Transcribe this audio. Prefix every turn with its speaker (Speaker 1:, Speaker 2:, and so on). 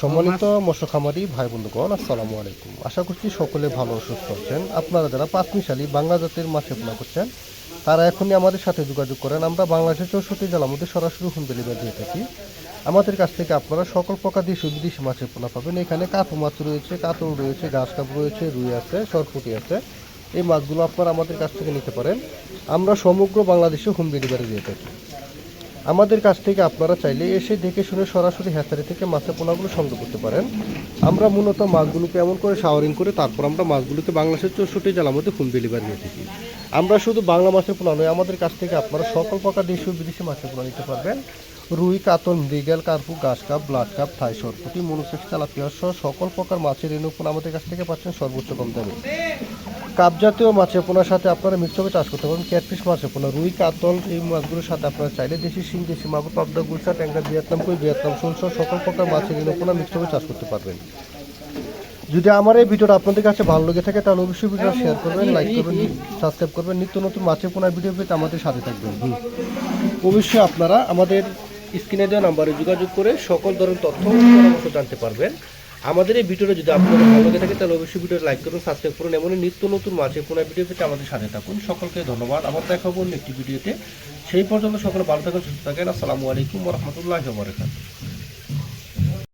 Speaker 1: সম্মানিত মৎস্য খামারি ভাই বন্ধুগণ, আসসালামু আলাইকুম। আশা করছি সকলে ভালো ও সুস্থ আছেন। আপনারা যারা পাঁচমিশালি বাংলা জাতের মাছে পোনা করছেন তারা এখনই আমাদের সাথে যোগাযোগ করেন। আমরা বাংলাদেশের 64 জেলার মধ্যে সরাসরি হোম ডেলিভারি দিয়ে থাকি। আমাদের কাছ থেকে আপনারা সকল প্রকার দেশি ও বিদেশি মাছের পোনা পাবেন। এখানে কার্পু মাছ রয়েছে, কাতল রয়েছে, ঘাস কাপ রয়েছে, রুই আছে, সরপুঁটি আছে। এই মাছগুলো আপনারা আমাদের কাছ থেকে নিতে পারেন। আমরা সমগ্র বাংলাদেশে হোম ডেলিভারি দিয়ে থাকি। আমাদের কাছ থেকে আপনারা চাইলে এসে দেখে শুনে সরাসরি হ্যাচারি থেকে মাছের পোনাগুলো সংগ্রহ করতে পারেন। আমরা মূলত মাছগুলোকে এমন করে শাওয়ারিং করে তারপর আমরা মাছগুলোকে বাংলাদেশের 64 জেলার মধ্যে হোম ডেলিভারি দিয়ে থাকি। আমরা শুধু বাংলা মাছের পোনা নয়, আমাদের কাছ থেকে আপনারা সকল প্রকার দেশীয় বিদেশি মাছের পোনা নিতে পারবেন। রুই, কাতল, মৃগেল, কার্পু, ঘাস কাপ, ব্লাড কাপ, থাই সরপুঁটি, মনোসেক্স, তেলাপিয়া সহ সকল প্রকার মাছের রেণু পোনা আমাদের কাছ থেকে পাচ্ছেন সর্বোচ্চ কম দামে। কাপ জাতীয় মাছের পোনার সাথে আপনারা মিক্সভাবে চাষ করতে পারেন। ক্যাটফিশ মাছের পোনা, রুই, কাতল এই মাছগুলোর সাথে আপনারা চাইলে দেশি শিং, দেশি মাগুর, পাবদা, গুলশা, ট্যাংরা, ভিয়েতনাম কই, ভিয়েতনাম শোল সহ সকল প্রকার মাছের রেণু পোনা মিক্সভাবে চাষ করতে পারবেন। যদি আমার এই ভিডিওটা আপনাদের কাছে ভালো লেগে থাকে তাহলে অবশ্যই ভিডিওটা শেয়ার করবেন, লাইক করবেন, সাবস্ক্রাইব করবেন। নিত্য নতুন মাছের পোনার ভিডিও পেতে আমাদের সাথে থাকবেন। অবশ্যই আপনারা আমাদের স্ক্রিনে দেওয়া নাম্বারে যোগাযোগ করে সকল ধরনের তথ্য পরামর্শ জানতে পারবেন। আমাদের এই ভিডিওটা যদি আপনাদের ভালো লেগে থাকে তাহলে অবশ্যই ভিডিওটা লাইক করুন, সাবস্ক্রাইব করুন। এমনই নিত্য নতুন মাছের পোনার ভিডিও পেতে আমাদের সাথে থাকুন। সকলকে ধন্যবাদ। আবার দেখা হবে অন্য একটি ভিডিওতে। সেই পর্যন্ত সকলে ভালো থাকেন, সুস্থ থাকেন। আসসালামু আলাইকুম ওয়া রাহমাতুল্লাহি ওয়া বারাকাতুহু।